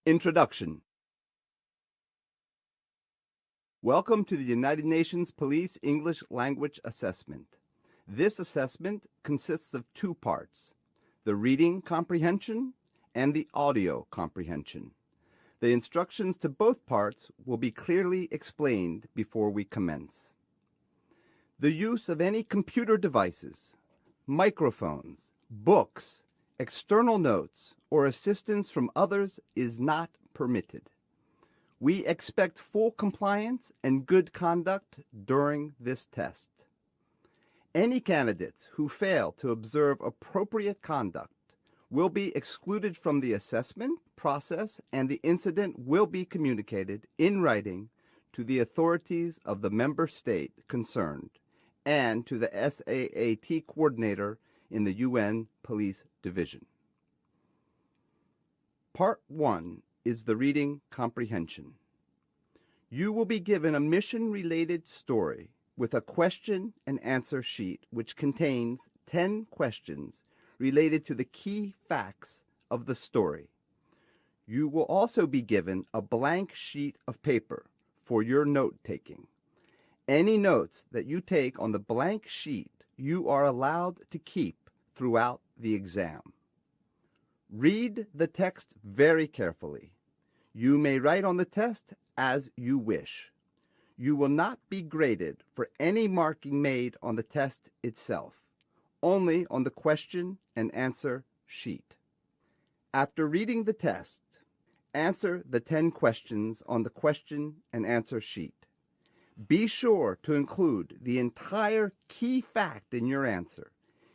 Introduction. Welcome to the United Nations Police English Language Assessment. This assessment consists of two parts, the reading comprehension and the audio comprehension. The instructions to both parts will be clearly explained before we commence. The use of any computer devices, microphones, books, external notes, or assistance from others is not permitted. We expect full compliance and good conduct during this test. Any candidates who fail to observe appropriate conduct will be excluded from the assessment process, and the incident will be communicated in writing to the authorities of the member state concerned and to the SAAT coordinator in the UN Police Division. Part 1 is the reading comprehension. You will be given a mission-related story with a question and answer sheet which contains 10 questions related to the key facts of the story. You will also be given a blank sheet of paper for your note-taking. Any notes that you take on the blank sheet you are allowed to keep throughout the exam. Read the text very carefully. You may write on the test as you wish. You will not be graded for any marking made on the test itself, only on the question and answer sheet. After reading the test, answer the 10 questions on the question and answer sheet. Be sure to include the entire key fact in your answer.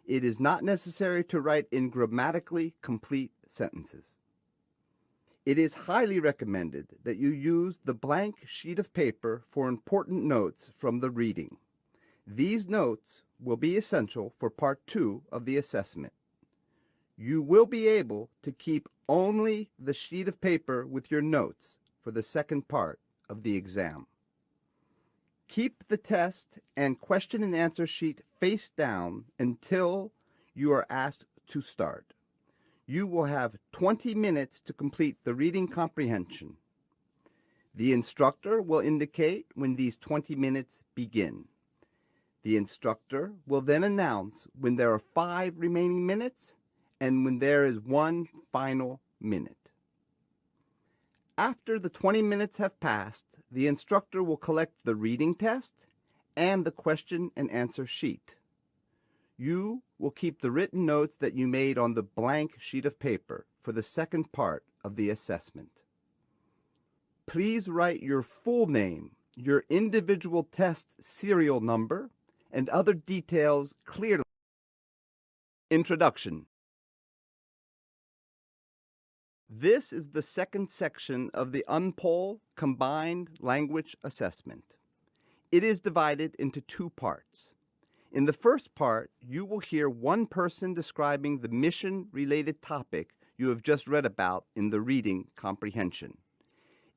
It is not necessary to write in grammatically complete sentences. It is highly recommended that you use the blank sheet of paper for important notes from the reading. These notes will be essential for Part 2 of the assessment. You will be able to keep only the sheet of paper with your notes for the second part of the exam. Keep the test and question and answer sheet face down until you are asked to start. You will have 20 minutes to complete the reading comprehension. The instructor will indicate when these 20 minutes begin. The instructor will then announce when there are 5 remaining minutes and when there is 1 final minute. After the 20 minutes have passed, the instructor will collect the reading test and the question and answer sheet. You will keep the written notes that you made on the blank sheet of paper for the second part of the assessment. Please write your full name, your individual test serial number, and other details clearly. Introduction. This is the second section of the UNPOL Combined Language Assessment. It is divided into 2 parts. In the first part, you will hear one person describing the mission-related topic you have just read about in the reading comprehension.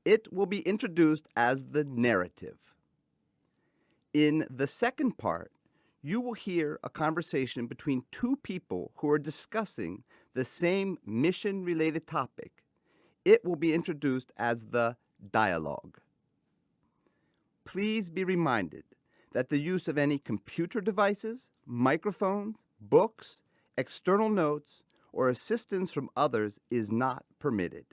It will be introduced as the narrative. In the second part, you will hear a conversation between 2 people who are discussing the same mission-related topic. It will be introduced as the dialogue. Please be reminded that the use of any computer devices, microphones, books, external notes, or assistance from others is not permitted.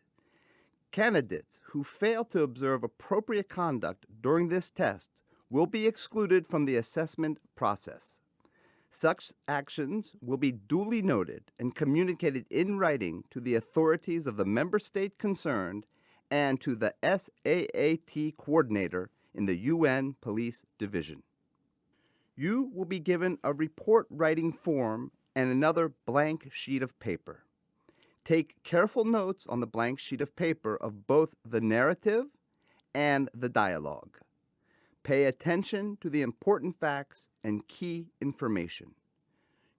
Candidates who fail to observe appropriate conduct during this test will be excluded from the assessment process. Such actions will be duly noted and communicated in writing to the authorities of the member state concerned and to the SAAT coordinator in the UN Police Division. You will be given a report writing form and another blank sheet of paper. Take careful notes on the blank sheet of paper of both the narrative and the dialogue. Pay attention to the important facts and key information.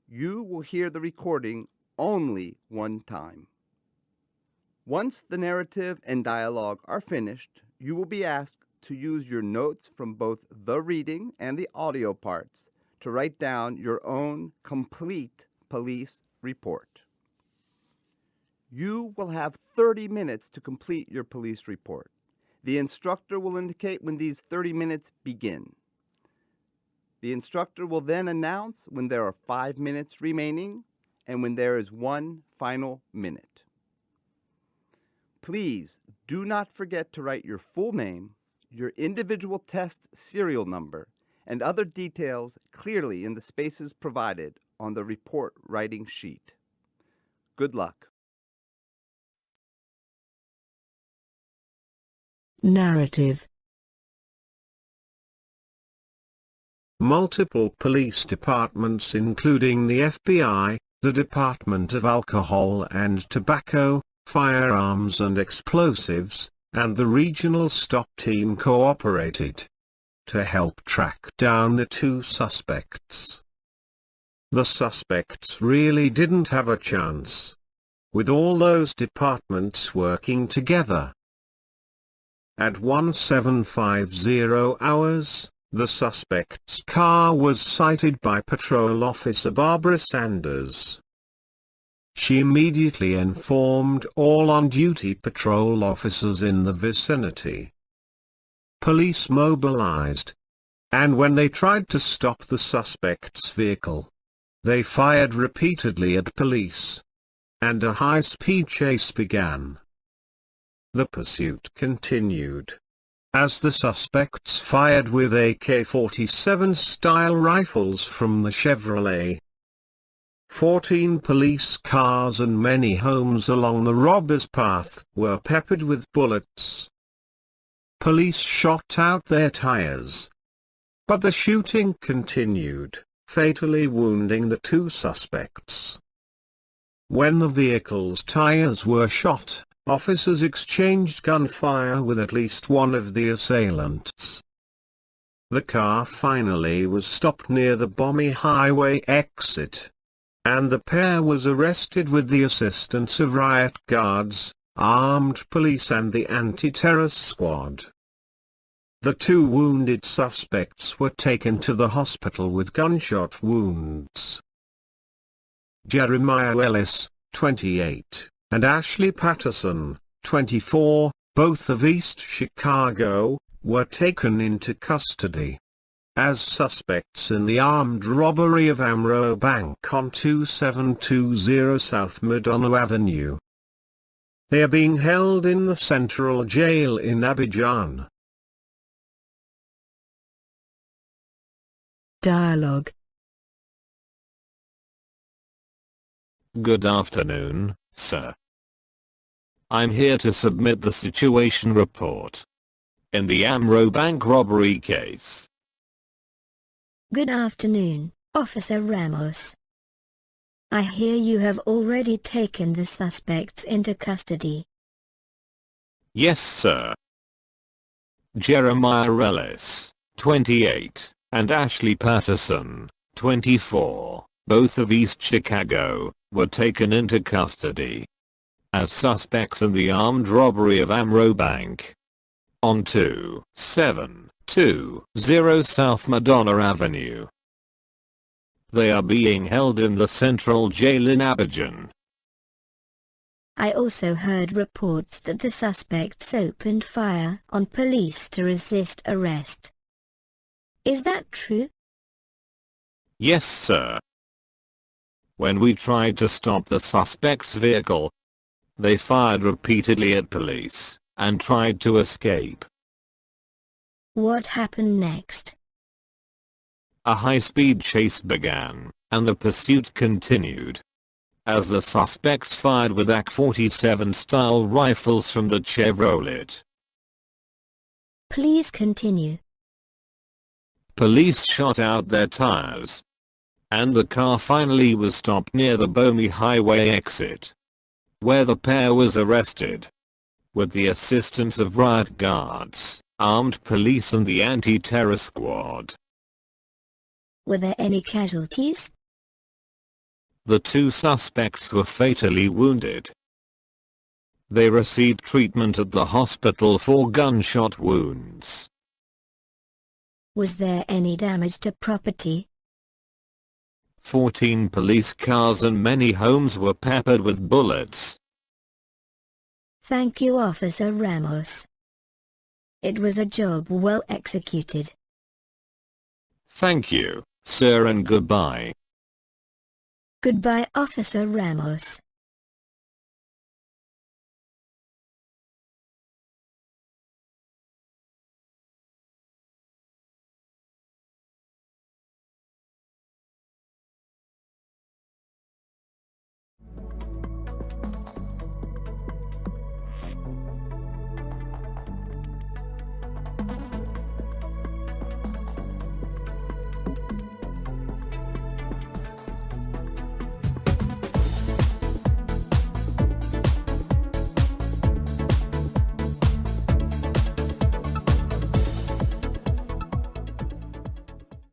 You will hear the recording only one time. Once the narrative and dialogue are finished, you will be asked to use your notes from both the reading and the audio parts to write down your own complete police report. You will have 30 minutes to complete your police report. The instructor will indicate when these 30 minutes begin. The instructor will then announce when there are 5 minutes remaining and when there is 1 final minute. Please do not forget to write your full name, your individual test serial number, and other details clearly in the spaces provided on the report writing sheet. Good luck. Narrative. Multiple police departments including the FBI, the Department of Alcohol and Tobacco, Firearms and Explosives, and the Regional Stop Team cooperated to help track down the 2 suspects. The suspects really didn't have a chance, with all those departments working together. At 1750 hours, the suspect's car was sighted by Patrol Officer Barbara Sanders. She immediately informed all on-duty patrol officers in the vicinity. Police mobilized, and when they tried to stop the suspect's vehicle, they fired repeatedly at police, and a high-speed chase began. The pursuit continued, as the suspects fired with AK-47 style rifles from the Chevrolet. 14 police cars and many homes along the robbers' path were peppered with bullets. Police shot out their tires, but the shooting continued, fatally wounding the 2 suspects. When the vehicle's tires were shot, officers exchanged gunfire with at least one of the assailants. The car finally was stopped near the Bommy Highway exit, and the pair was arrested with the assistance of riot guards, armed police and the anti-terror squad. The 2 wounded suspects were taken to the hospital with gunshot wounds. Jeremiah Ellis, 28, and Ashley Patterson, 24, both of East Chicago, were taken into custody as suspects in the armed robbery of Amero Bank on 2720 South Madonna Avenue. They are being held in the Central Jail in Abidjan. Dialogue. Good afternoon, sir. I'm here to submit the situation report in the Amero Bank robbery case. Good afternoon, Officer Ramos. I hear you have already taken the suspects into custody. Yes, sir. Jeremiah Ellis, 28, and Ashley Patterson, 24, both of East Chicago, were taken into custody as suspects in the armed robbery of Amero Bank on 2720 South Madonna Avenue. They are being held in the Central Jail in Abidjan. I also heard reports that the suspects opened fire on police to resist arrest. Is that true? Yes, sir. When we tried to stop the suspect's vehicle, they fired repeatedly at police and tried to escape. What happened next? A high-speed chase began, and the pursuit continued, as the suspects fired with AK-47 style rifles from the Chevrolet. Please continue. Police shot out their tires, and the car finally was stopped near the Bommy Highway exit, where the pair was arrested with the assistance of riot guards, armed police and the anti-terror squad. Were there any casualties? The 2 suspects were fatally wounded. They received treatment at the hospital for gunshot wounds. Was there any damage to property? 14 police cars and many homes were peppered with bullets. Thank you, Officer Ramos. It was a job well executed. Thank you, sir, and goodbye. Goodbye, Officer Ramos.